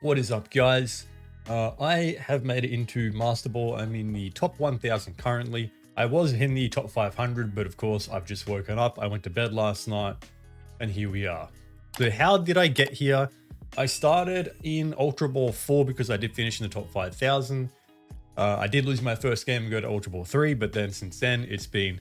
What is up, guys? I have made it into Master Ball. I'm in the top 1000 currently. I was in the top 500, but of course I've just woken up. I went to bed last night and here we are. So how did I get here? I started in Ultra Ball 4 because I did finish in the top 5000. I did lose my first game and go to Ultra Ball 3, but then since then it's been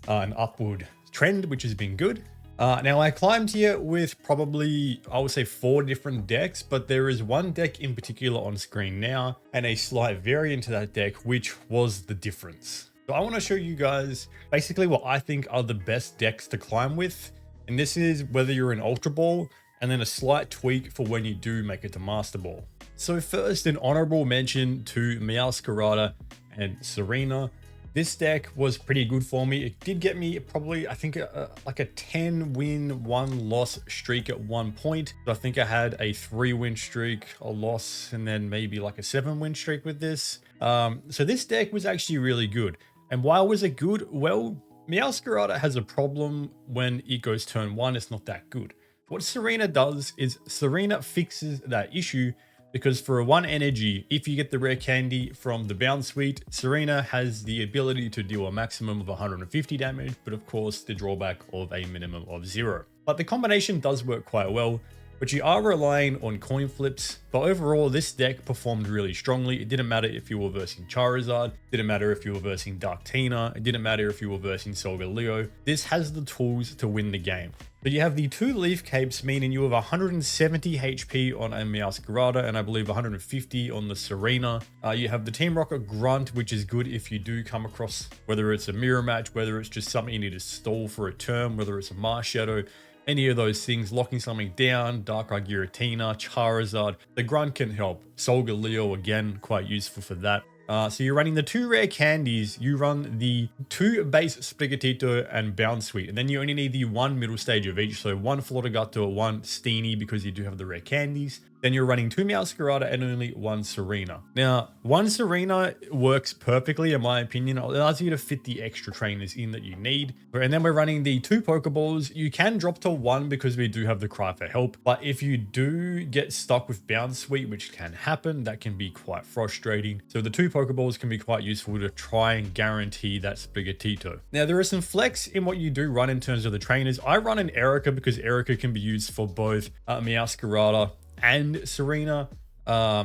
an upward trend, which has been good. Now I climbed here with probably, I would say 4 different decks, but there is one deck in particular on screen now and a slight variant to that deck, which was the difference. So I want to show you guys basically what I think are the best decks to climb with. And this is whether you're in Ultra Ball, and then a slight tweak for when you do make it to Master Ball. So first, an honorable mention to Meowscarada and Tsareena. This deck was pretty good for me. It did get me probably, I think, like a 10 win, 1 loss streak at one point. So I think I had a 3 win streak, a loss, and then maybe like a 7 win streak with this. So this deck was actually really good. And why was it good? Well, Meowscarada has a problem when it goes turn 1, it's not that good. What Tsareena does is Tsareena fixes that issue, because for a 1 energy, if you get the rare candy from the Bounce Suite, Tsareena has the ability to deal a maximum of 150 damage, but of course the drawback of a minimum of 0. But the combination does work quite well, but you are relying on coin flips. But overall, this deck performed really strongly. It didn't matter if you were versing Charizard, didn't matter if you were versing Darkrai, it didn't matter if you were versing Solgaleo. This has the tools to win the game. So you have the 2 Leaf Capes, meaning you have 170 HP on a Meowscarada and I believe 150 on the Tsareena. You have the Team Rocket Grunt, which is good if you do come across, whether it's a mirror match, whether it's just something you need to stall for a turn, whether it's a Mars Shadow, any of those things, locking something down, Darkrai Giratina, Charizard. The Grunt can help. Solgaleo, again, quite useful for that. So you're running the 2 rare candies, you run the 2 base Sprigatito and Bounce Suite, and then you only need the 1 middle stage of each, so 1 Floragato, 1 Steenie because you do have the rare candies. Then you're running 2 Meowscarada and only 1 Tsareena. Now, 1 Tsareena works perfectly in my opinion. It allows you to fit the extra trainers in that you need. And then we're running the 2 Pokeballs. You can drop to 1 because we do have the Cry for Help, but if you do get stuck with Bounce Suite, which can happen, that can be quite frustrating. So the 2 Pokeballs can be quite useful to try and guarantee that Sprigatito. Now, there is some flex in what you do run in terms of the trainers. I run an Erica because Erica can be used for both Meowscarada and Tsareena.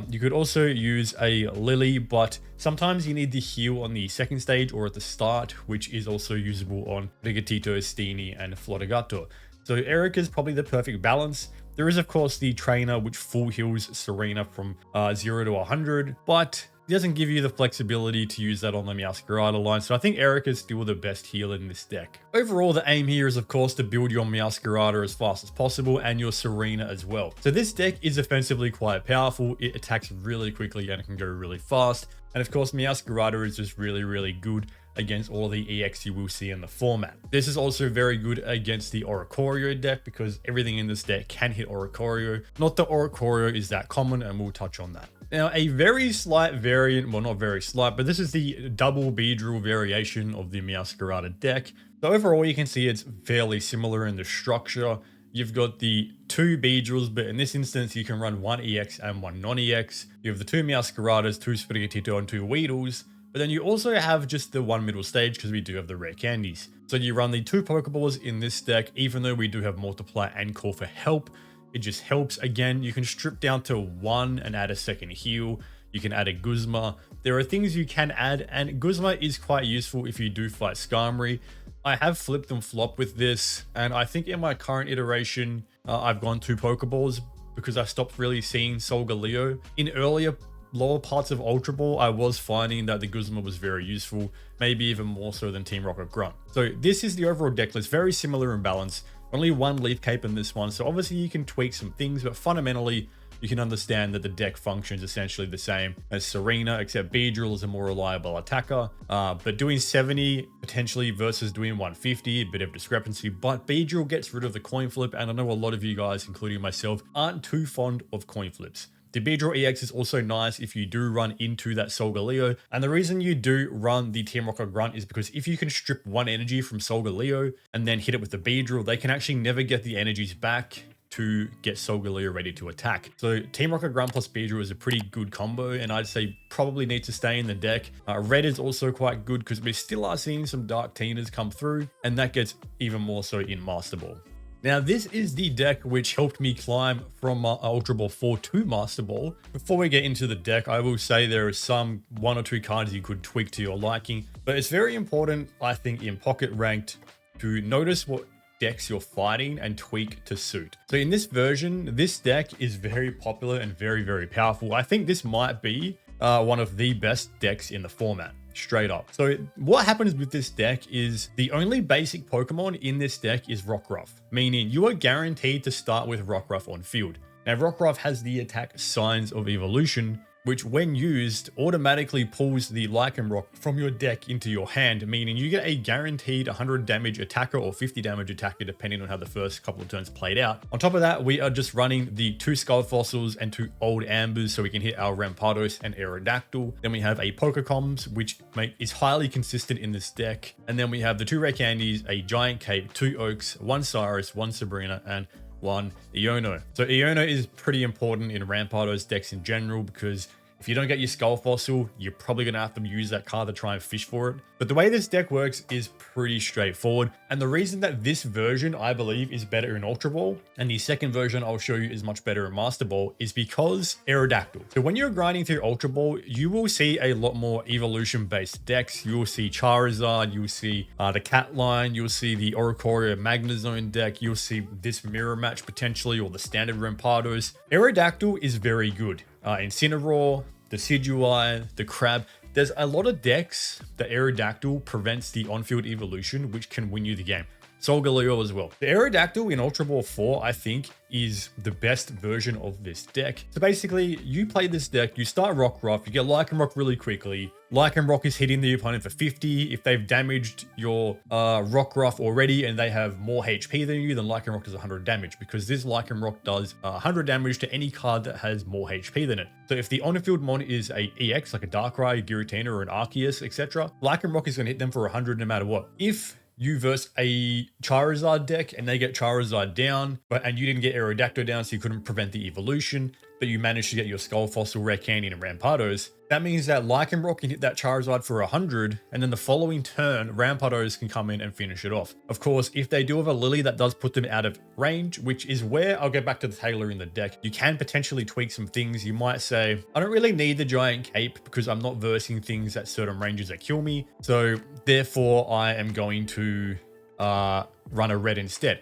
You could also use a Lily, but sometimes you need the heal on the 2nd stage or at the start, which is also usable on Sprigatito, Steenie, and Floragato. So Erica is probably the perfect balance. There is, of course, the trainer, which full heals Tsareena from 0 to 100, but it doesn't give you the flexibility to use that on the Meowscarada line, so I think Erica is still the best healer in this deck. Overall, the aim here is, of course, to build your Meowscarada as fast as possible and your Tsareena as well. So this deck is offensively quite powerful, it attacks really quickly and it can go really fast. And of course, Meowscarada is just really good against all the EX you will see in the format. This is also very good against the Oricorio deck because everything in this deck can hit Oricorio. Not that Oricorio is that common, and we'll touch on that. Now, a very slight variant, well, not very slight, but this is the double Beedrill variation of the Meowscarada deck. So overall, you can see it's fairly similar in the structure. You've got the 2 Beedrills, but in this instance, you can run 1 EX and 1 non-EX. You have the 2 Meowscaradas, 2 Sprigatito, and 2 Weedles. But then you also have just the 1 middle stage because we do have the rare candies. So you run the 2 Pokeballs in this deck, even though we do have Multiply and Call for Help. It just helps. Again, you can strip down to 1 and add a 2nd heal. You can add a Guzma. There are things you can add, and Guzma is quite useful if you do fight Skarmory. I have flipped and flopped with this, and I think in my current iteration, I've gone 2 Pokeballs because I stopped really seeing Solgaleo. In earlier lower parts of Ultra Ball, I was finding that the Guzma was very useful, maybe even more so than Team Rocket Grunt. So this is the overall deck list, very similar in balance. Only 1 Leaf Cape in this one, so obviously you can tweak some things, but fundamentally you can understand that the deck functions essentially the same as Tsareena, except Beedrill is a more reliable attacker. But doing 70 potentially versus doing 150, a bit of discrepancy, but Beedrill gets rid of the coin flip, and I know a lot of you guys, including myself, aren't too fond of coin flips. The Beedrill EX is also nice if you do run into that Solgaleo, and the reason you do run the Team Rocket Grunt is because if you can strip 1 energy from Solgaleo and then hit it with the Beedrill, they can actually never get the energies back to get Solgaleo ready to attack. So Team Rocket Grunt plus Beedrill is a pretty good combo, and I'd say probably needs to stay in the deck. Red is also quite good because we still are seeing some Dark Tinas come through, and that gets even more so in Master Ball. Now, this is the deck which helped me climb from Ultra Ball 4 to Master Ball. Before we get into the deck, I will say there are some 1 or 2 cards you could tweak to your liking, but it's very important, I think, in Pocket Ranked to notice what decks you're fighting and tweak to suit. So in this version, this deck is very popular and very, very powerful. I think this might be one of the best decks in the format. Straight up. So what happens with this deck is the only basic Pokemon in this deck is Rockruff, meaning you are guaranteed to start with Rockruff on field. Now Rockruff has the attack Signs of Evolution, which when used automatically pulls the Lycanrock from your deck into your hand, meaning you get a guaranteed 100 damage attacker or 50 damage attacker depending on how the first couple of turns played out. On top of that, we are just running the 2 Skull Fossils and 2 Old Ambers so we can hit our Rampardos and Aerodactyl. Then we have a Pokecoms, which is highly consistent in this deck. And then we have the 2 Rare Candies, a Giant Cape, 2 Oaks, 1 Cyrus, 1 Tsareena, and 1 Iono. So Iono is pretty important in Rampardos decks in general because if you don't get your Skull Fossil, you're probably going to have to use that card to try and fish for it. But the way this deck works is pretty straightforward. And the reason that this version, I believe, is better in Ultra Ball, and the second version I'll show you is much better in Master Ball, is because Aerodactyl. So when you're grinding through Ultra Ball, you will see a lot more evolution-based decks. You will see Charizard, you'll see the Cat line, you'll see the Oricorio Magnezone deck, you'll see this mirror match potentially, or the standard Rampardos. Aerodactyl is very good. Incineroar, the Decidueye, the Crab. There's a lot of decks that Aerodactyl prevents the on-field evolution, which can win you the game. Solgaleo as well. The Aerodactyl in Ultra Ball 4, I think, is the best version of this deck. So basically, you play this deck, you start Rockruff, you get Lycanrock really quickly. Lycanrock is hitting the opponent for 50. If they've damaged your Rockruff already and they have more HP than you, then Lycanrock does 100 damage because this Lycanrock does 100 damage to any card that has more HP than it. So if the on-field mon is a EX, like a Darkrai, Giratina, or an Arceus, etc., Lycanrock is going to hit them for 100 no matter what. If you verse a Charizard deck and they get Charizard down, and you didn't get Aerodactyl down, so you couldn't prevent the evolution, but you managed to get your Skull Fossil, Rare Candy, and Rampardos, that means that Lycanrock can hit that Charizard for 100, and then the following turn, Rampardos can come in and finish it off. Of course, if they do have a Lily, that does put them out of range, which is where I'll get back to the Taylor in the deck. You can potentially tweak some things. You might say, I don't really need the Giant Cape because I'm not versing things at certain ranges that kill me, so therefore I am going to run a red instead.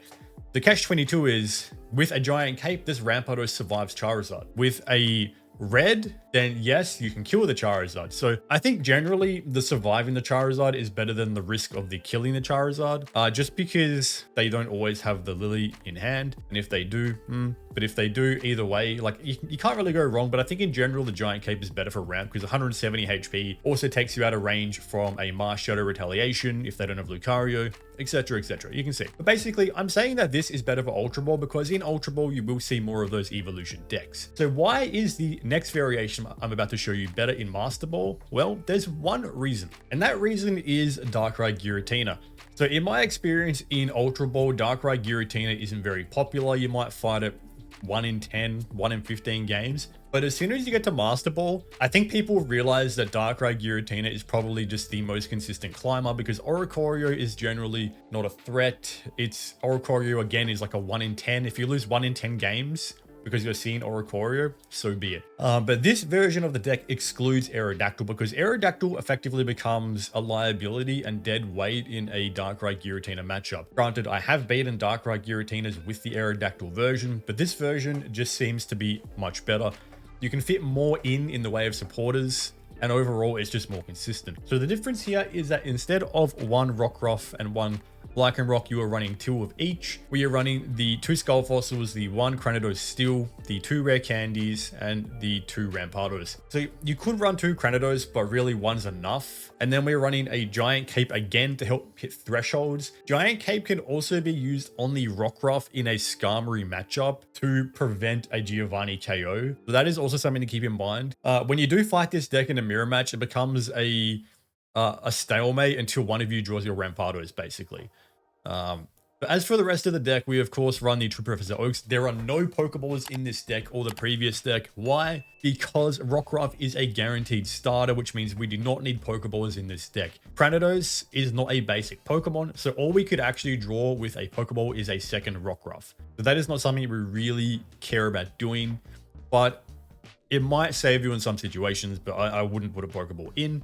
The catch-22 is, with a Giant Cape, this Rampardos survives Charizard. With a red, then yes, you can kill the Charizard. So I think generally the surviving the Charizard is better than the risk of the killing the Charizard, just because they don't always have the Lily in hand. And if they do, but if they do, either way, like you can't really go wrong. But I think in general, the Giant Cape is better for ramp because 170 HP also takes you out of range from a Mars Shadow Retaliation if they don't have Lucario, etc, etc. You can see. But basically, I'm saying that this is better for Ultra Ball because in Ultra Ball, you will see more of those evolution decks. So why is the next variation I'm about to show you better in Master Ball? Well, there's one reason, and that reason is Darkrai Giratina. So in my experience in Ultra Ball, Darkrai Giratina isn't very popular. You might fight it 1 in 10, 1 in 15 games. But as soon as you get to Master Ball, I think people realize that Darkrai Giratina is probably just the most consistent climber because Oricorio is generally not a threat. It's Oricorio again is like a 1 in 10. If you lose 1 in 10 games because you're seeing Oricorio, so be it. But this version of the deck excludes Aerodactyl because Aerodactyl effectively becomes a liability and dead weight in a Darkrai Giratina matchup. Granted, I have beaten Darkrai Giratinas with the Aerodactyl version, but this version just seems to be much better. You can fit more in the way of supporters, and overall it's just more consistent. So the difference here is that instead of 1 Rockruff and 1 Lycanrock, you are running 2 of each. We are running the 2 Skull Fossils, the 1 Cranidos Steel, the 2 Rare Candies, and the 2 Rampardos. So you could run 2 Cranidos, but really 1's enough. And then we're running a Giant Cape again to help hit thresholds. Giant Cape can also be used on the Rockruff in a Skarmory matchup to prevent a Giovanni KO. So that is also something to keep in mind. When you do fight this deck in a mirror match, it becomes a stalemate until one of you draws your Rampardos, basically. But But as for the rest of the deck, we of course run the True Professor Oaks. There are no Pokeballs in this deck or the previous deck. Why? Because Rockruff is a guaranteed starter, which means we do not need Pokeballs in this deck. Pranados is not a basic Pokemon, so all we could actually draw with a Pokeball is a second Rockruff. So that is not something we really care about doing, but it might save you in some situations, but I wouldn't put a Pokeball in.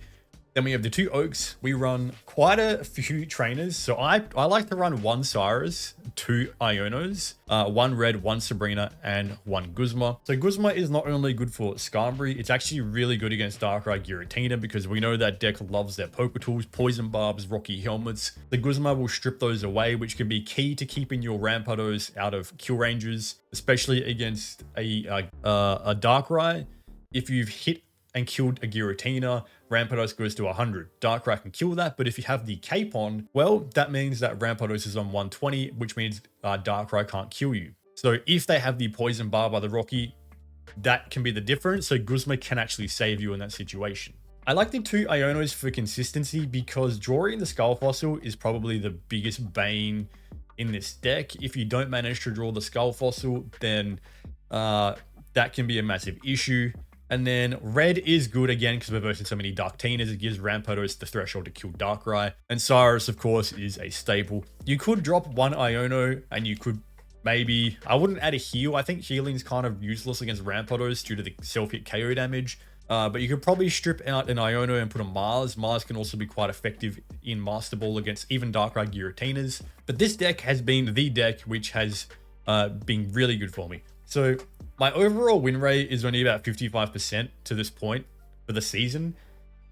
Then we have the 2 Oaks. We run quite a few trainers. So I like to run 1 Cyrus, 2 Ionos, 1 Red, 1 Sabrina, and 1 Guzma. So Guzma is not only good for Skarmory, it's actually really good against Darkrai Giratina because we know that deck loves their Poke Tools, Poison Barbs, Rocky Helmets. The Guzma will strip those away, which can be key to keeping your Rampardos out of kill ranges, especially against a Darkrai. If you've hit and killed a Giratina, Rampardos goes to 100. Darkrai can kill that, but if you have the cape on, well, that means that Rampardos is on 120, which means Darkrai can't kill you. So if they have the Poison Bar by the Rocky, that can be the difference. So Guzma can actually save you in that situation. I like the 2 Ionos for consistency because drawing the Skull Fossil is probably the biggest bane in this deck. If you don't manage to draw the Skull Fossil, then that can be a massive issue. And then Red is good again because we're versing so many Darktinas. It gives Rampardos the threshold to kill Darkrai. And Cyrus, of course, is a staple. You could drop 1 Iono and you could maybe... I wouldn't add a heal. I think healing's kind of useless against Rampardos due to the self-hit KO damage. But you could probably strip out an Iono and put a Mars. Mars can also be quite effective in Master Ball against even Darkrai Giratinas. But this deck has been the deck which has been really good for me. So my overall win rate is only about 55% to this point for the season.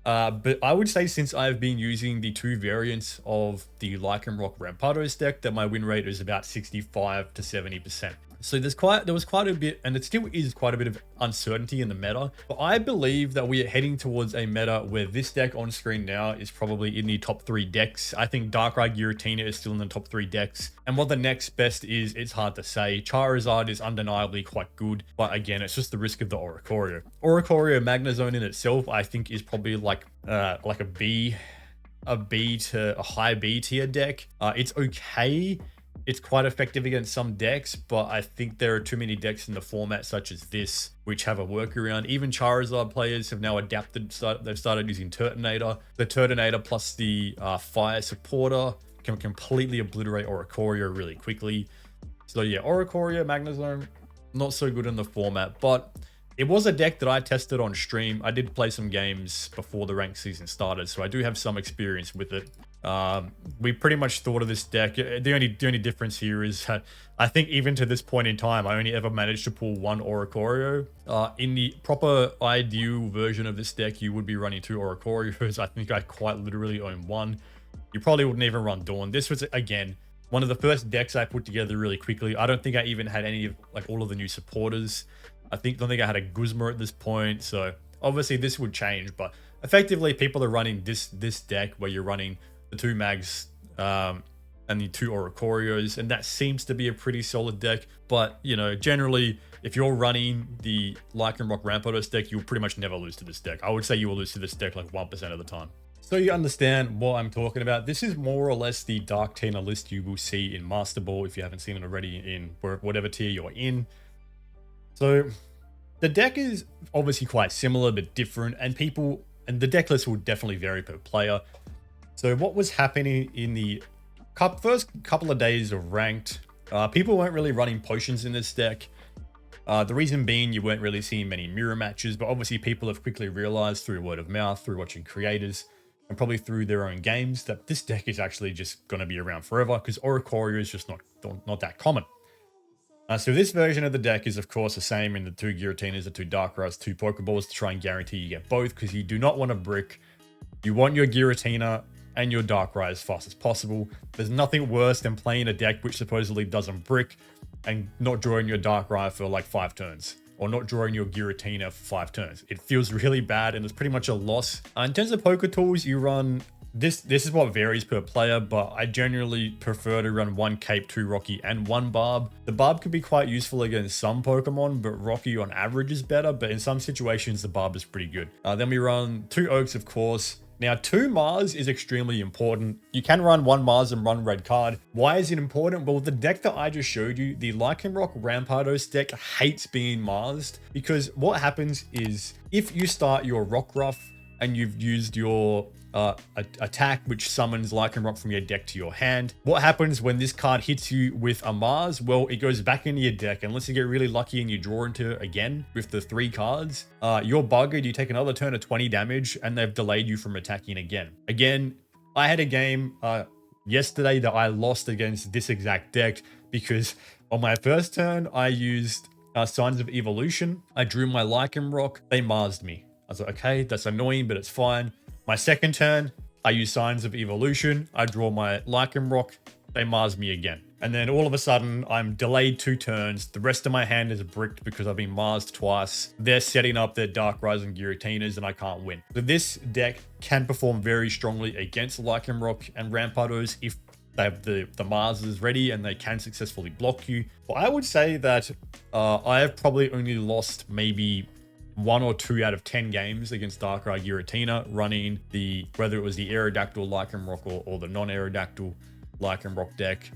But I would say since I've been using the 2 variants of the Lycanrock Rampardos deck, that my win rate is about 65 to 70%. So there was quite a bit, and it still is quite a bit of uncertainty in the meta. But I believe that we are heading towards a meta where this deck on screen now is probably in the top 3 decks. I think Darkrai Giratina is still in the top 3 decks. And what the next best is, it's hard to say. Charizard is undeniably quite good, but again, it's just the risk of the Oricorio. Oricorio Magnezone in itself, I think, is probably like a B to a high B tier deck. It's okay. It's quite effective against some decks, but I think there are too many decks in the format such as this which have a workaround. Even Charizard players have now adapted. They've started using Turtonator. The Turtonator plus the Fire Supporter can completely obliterate Oricorio really quickly. So yeah, Oricorio, Magnezone, not so good in the format, but it was a deck that I tested on stream. I did play some games before the ranked season started, so I do have some experience with it. We pretty much thought of this deck. The only difference here is that I think even to this point in time, I only ever managed to pull 1 Oricorio. In the proper ideal version of this deck, you would be running 2 Oricorios. I think I quite literally own 1. You probably wouldn't even run Dawn. This was, again, one of the first decks I put together really quickly. I don't think I even had any of, like, all of the new supporters. Don't think I had a Guzma at this point. So obviously this would change, but effectively people are running this deck where you're running the 2 Mags and the 2 Oricorios, and that seems to be a pretty solid deck. But, you know, generally, if you're running the Lycanrock Rampardos deck, you'll pretty much never lose to this deck. I would say you will lose to this deck like 1% of the time. So you understand what I'm talking about. This is more or less the Darktina list you will see in Master Ball if you haven't seen it already in whatever tier you're in. So the deck is obviously quite similar but different, and the deck list will definitely vary per player. So what was happening in the first couple of days of ranked, people weren't really running potions in this deck. The reason being you weren't really seeing many mirror matches, but obviously people have quickly realized through word of mouth, through watching creators, and probably through their own games, that this deck is actually just going to be around forever because Oricorio is just not that common. So this version of the deck is of course the same in the 2 Giratinas, the 2 Darkrai's, 2 Pokeballs to try and guarantee you get both, because you do not want to brick. You want your Giratina and your Darkrai as fast as possible. There's nothing worse than playing a deck which supposedly doesn't brick and not drawing your Darkrai for like 5 turns, or not drawing your Giratina for 5 turns. It feels really bad and it's pretty much a loss. In terms of Poke Tools, you run this is what varies per player, but I generally prefer to run 1 Cape, 2 Rocky, and 1 Barb. The Barb could be quite useful against some Pokemon, but Rocky on average is better, but in some situations the Barb is pretty good. Then we run 2 Oaks, of course, Now, 2 Mars is extremely important. You can run 1 Mars and run red card. Why is it important? Well, the deck that I just showed you, the Lycanrock Rampardos deck, hates being Marsed, because what happens is if you start your Rockruff and you've used your attack, which summons Lycanrock from your deck to your hand, what happens when this card hits you with a Mars? Well, it goes back into your deck unless you get really lucky and you draw into it again with the 3 cards. You're buggered, you take another turn of 20 damage and they've delayed you from attacking again. Again, I had a game yesterday that I lost against this exact deck because on my first turn, I used Signs of Evolution. I drew my Lycanrock, they Marsed me. I was like, okay, that's annoying, but it's fine. My second turn, I use Signs of Evolution. I draw my Lycanrock. They Mars me again. And then all of a sudden, I'm delayed 2 turns. The rest of my hand is bricked because I've been Marsed twice. They're setting up their Darkrai Giratinas and I can't win. So this deck can perform very strongly against Lycanrock and Rampardos if they have the Marses ready and they can successfully block you. But I would say that I have probably only lost maybe 1 or 2 out of 10 games against Darkrai Giratina running whether it was the Aerodactyl Lycanrock or the non-Aerodactyl Lycanrock deck.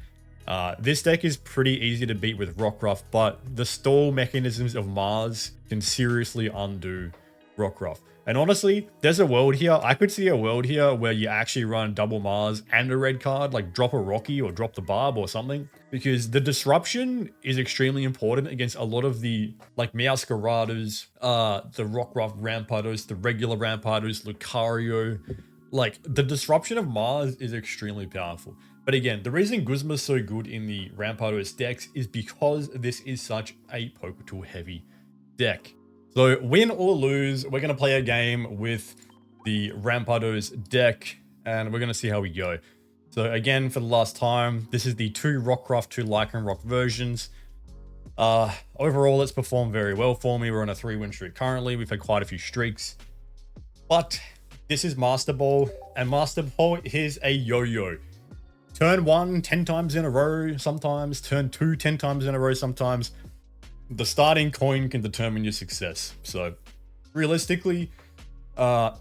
This deck is pretty easy to beat with Rockruff, but the stall mechanisms of Mars can seriously undo Rockruff. And honestly, there's a world here. I could see a world here where you actually run double Mars and a red card, like drop a Rocky or drop the Barb or something, because the disruption is extremely important against a lot of the like Meowscaradas, the Rockruff Rampardos, the regular Rampardos, Lucario. Like the disruption of Mars is extremely powerful. But again, the reason Guzma's so good in the Rampardos decks is because this is such a poker tool heavy deck. So win or lose, we're going to play a game with the Rampardos deck and we're going to see how we go. So again, for the last time, this is the 2 Rockruff, 2 Lycanrock versions. Overall, it's performed very well for me. We're on a 3-win streak currently. We've had quite a few streaks. But this is Master Ball, and Master Ball is a yo-yo. Turn 1, 10 times in a row sometimes. Turn 2, 10 times in a row sometimes. The starting coin can determine your success. So realistically, I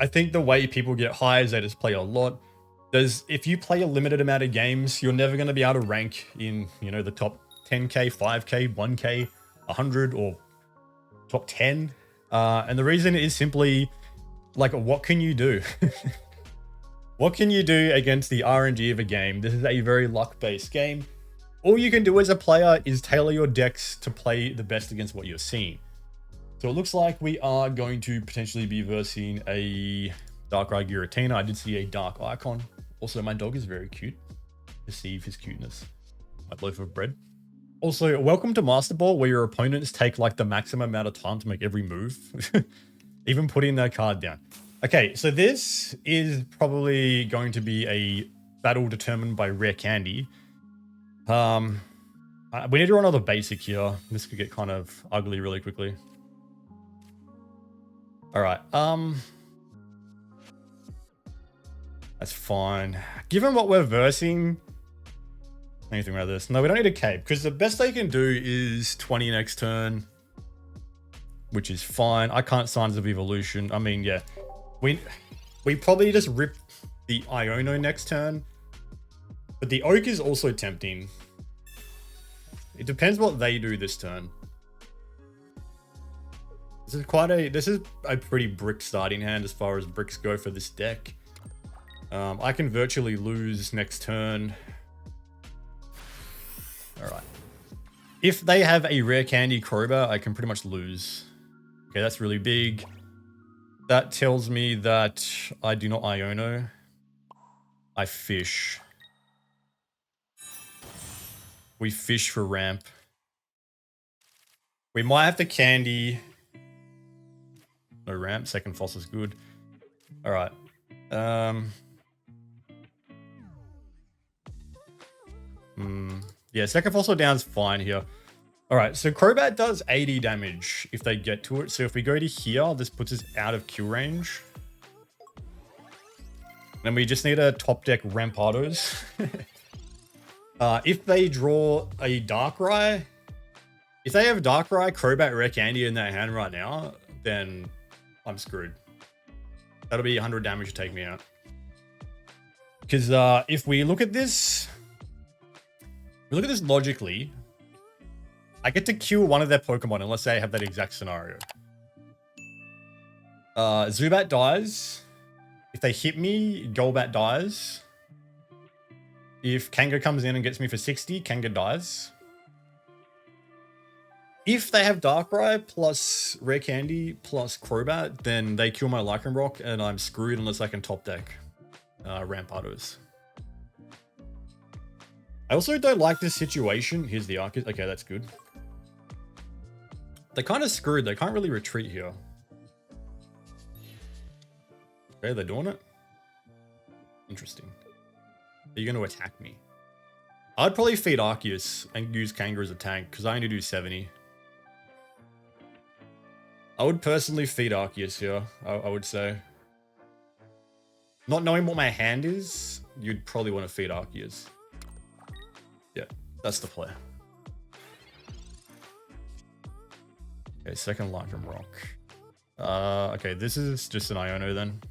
think the way people get high is they just play a lot. If you play a limited amount of games, you're never going to be able to rank in, the top 10k, 5k, 1k, 100 or top 10. And the reason is simply like, what can you do? What can you do against the RNG of a game? This is a very luck-based game. All you can do as a player is tailor your decks to play the best against what you're seeing. So it looks like we are going to potentially be versing a Darkrai Giratina. I did see a dark icon. Also, my dog is very cute. Perceive his cuteness. My loaf of bread. Also, welcome to Master Ball, where your opponents take like the maximum amount of time to make every move. Even putting their card down. Okay, so this is probably going to be a battle determined by rare candy. We need to run another basic here. This could get kind of ugly really quickly. All right. That's fine. Given what we're versing, anything about this? No, we don't need a cape because the best they can do is 20 next turn, which is fine. I can't Signs of Evolution. I mean, yeah, we probably just rip the Iono next turn, but the Oak is also tempting. It depends what they do this turn. This is a pretty brick starting hand as far as bricks go for this deck. I can virtually lose next turn. All right. If they have a rare candy Crobat, I can pretty much lose. Okay, that's really big. That tells me that I do not Iono. I fish. We fish for ramp. We might have to candy. No ramp. Second Foss is good. All right. Yeah, second Fossil down's fine here. All right, so Crobat does 80 damage if they get to it. So if we go to here, this puts us out of kill range. Then we just need a top deck Rampardos. If they draw a Darkrai, if they have Darkrai, Crobat, Rare Candy in their hand right now, then I'm screwed. That'll be 100 damage to take me out. Because if we look at this, logically, I get to kill one of their Pokemon unless they have that exact scenario. Zubat dies. If they hit me, Golbat dies. If Kanga comes in and gets me for 60, Kanga dies. If they have Darkrai plus Rare Candy plus Crobat, then they kill my Lycanrock and I'm screwed unless I can top deck Rampardos. I also don't like this situation. Here's the Arceus. Okay, that's good. They're kind of screwed. They can't really retreat here. Okay, they're doing it. Interesting. Are you going to attack me? I'd probably feed Arceus and use Kanga as a tank because I only do 70. I would personally feed Arceus here, I would say. Not knowing what my hand is, you'd probably want to feed Arceus. Yeah, that's the play. Okay, second Lycanrock. Okay, this is just an Iono then.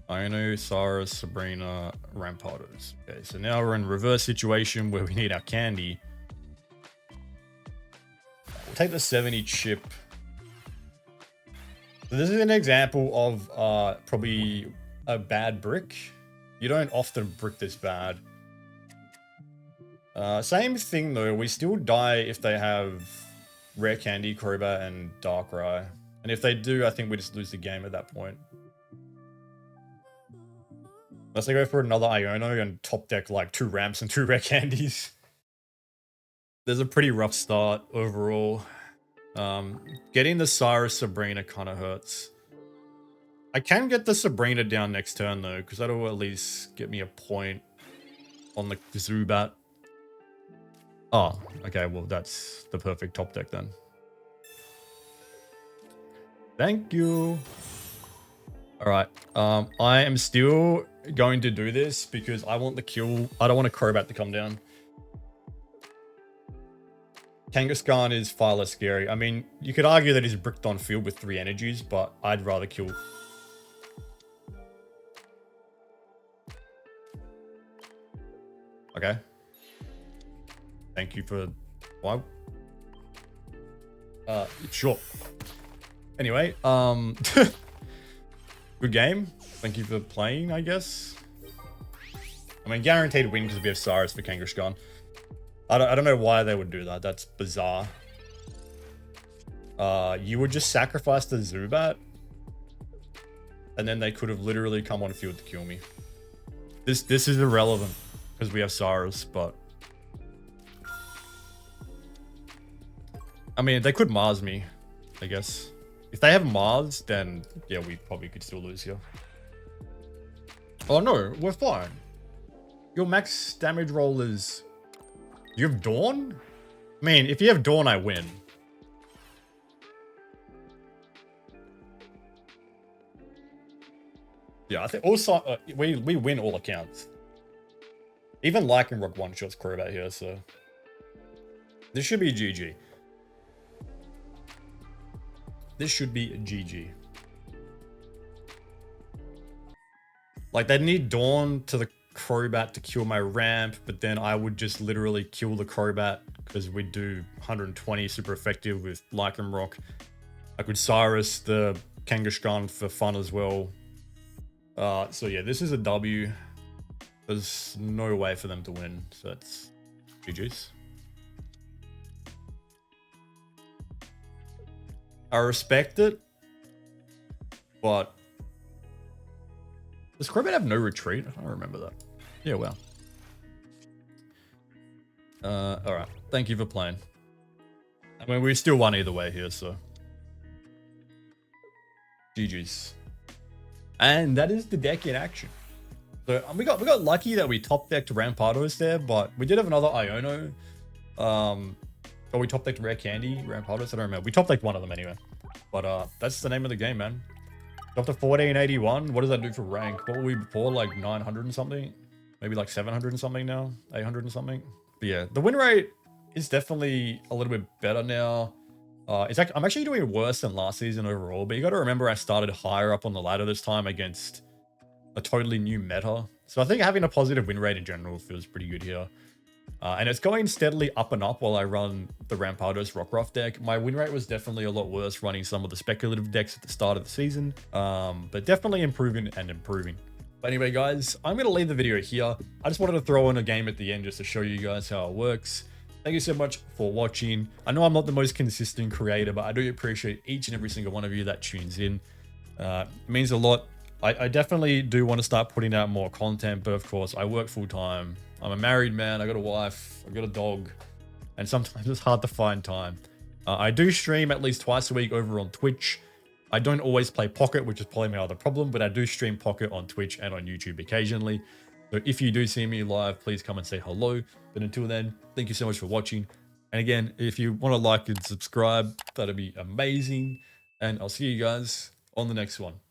Iono, Saurus, Sabrina, Rampardos. Okay, so now we're in reverse situation where we need our candy. We'll take the 70 chip. So this is an example of probably a bad brick. You don't often brick this bad. Same thing though, we still die if they have Rare Candy, Crobat, and Darkrai. And if they do, I think we just lose the game at that point. Unless I go for another Iono and top deck like 2 ramps and 2 Rare Candies. There's a pretty rough start overall. Getting the Cyrus Sabrina kind of hurts. I can get the Sabrina down next turn though, because that'll at least get me a point on the Zubat. Oh, okay, well that's the perfect top deck then. Thank you. Alright, I am still going to do this because I want the kill. I don't want a Crobat to come down. Kangaskhan is far less scary. I mean, you could argue that he's bricked on field with 3 energies, but I'd rather kill. Okay. Thank you for... Why? Sure. Anyway, good game. Thank you for playing, I guess. I mean, guaranteed win because we have Cyrus for Kangaskhan. I don't know why they would do that. That's bizarre. You would just sacrifice the Zubat, and then they could have literally come on field to kill me. This is irrelevant because we have Cyrus, but I mean, they could Mars me, I guess. If they have Mars, then yeah, we probably could still lose here. Oh no, we're fine. Your max damage roll is... You have Dawn? I mean, if you have Dawn, I win. Yeah, I think also we win all accounts. Even Lycanrock one-shots Crobat here, so... This should be GG. This should be GG. Like, they'd need Dawn to the Crobat to kill my ramp, but then I would just literally kill the Crobat because we do 120 super effective with Lycanrock. I could Cyrus the Kangaskhan for fun as well. So yeah, this is a W. There's no way for them to win, so that's GG's. I respect it, but does Crobat have no retreat? I don't remember that. Yeah, well. Alright. Thank you for playing. I mean, we still won either way here, so. GG's. And that is the deck in action. So we got lucky that we top decked Rampardos there, but we did have another Iono. Or we top decked Rare Candy, Rampardos, I don't remember. We top decked one of them anyway. But that's the name of the game, man. Up to 1481. What does that do for rank? What were we before? Like 900 and something? Maybe like 700 and something now? 800 and something? But yeah, the win rate is definitely a little bit better now. I'm actually doing worse than last season overall, but you got to remember I started higher up on the ladder this time against a totally new meta. So I think having a positive win rate in general feels pretty good here. And it's going steadily up and up while I run the Rampardos Rockruff deck. My win rate was definitely a lot worse running some of the speculative decks at the start of the season, but definitely improving and improving. But anyway, guys, I'm going to leave the video here. I just wanted to throw in a game at the end just to show you guys how it works. Thank you so much for watching. I know I'm not the most consistent creator, but I do appreciate each and every single one of you that tunes in. It means a lot. I definitely do want to start putting out more content, but of course, I work full time. I'm a married man. I got a wife. I got a dog, and sometimes it's hard to find time. I do stream at least twice a week over on Twitch. I don't always play Pocket, which is probably my other problem, but I do stream Pocket on Twitch and on YouTube occasionally. So if you do see me live, please come and say hello. But until then, thank you so much for watching. And again, if you want to like and subscribe, that'd be amazing. And I'll see you guys on the next one.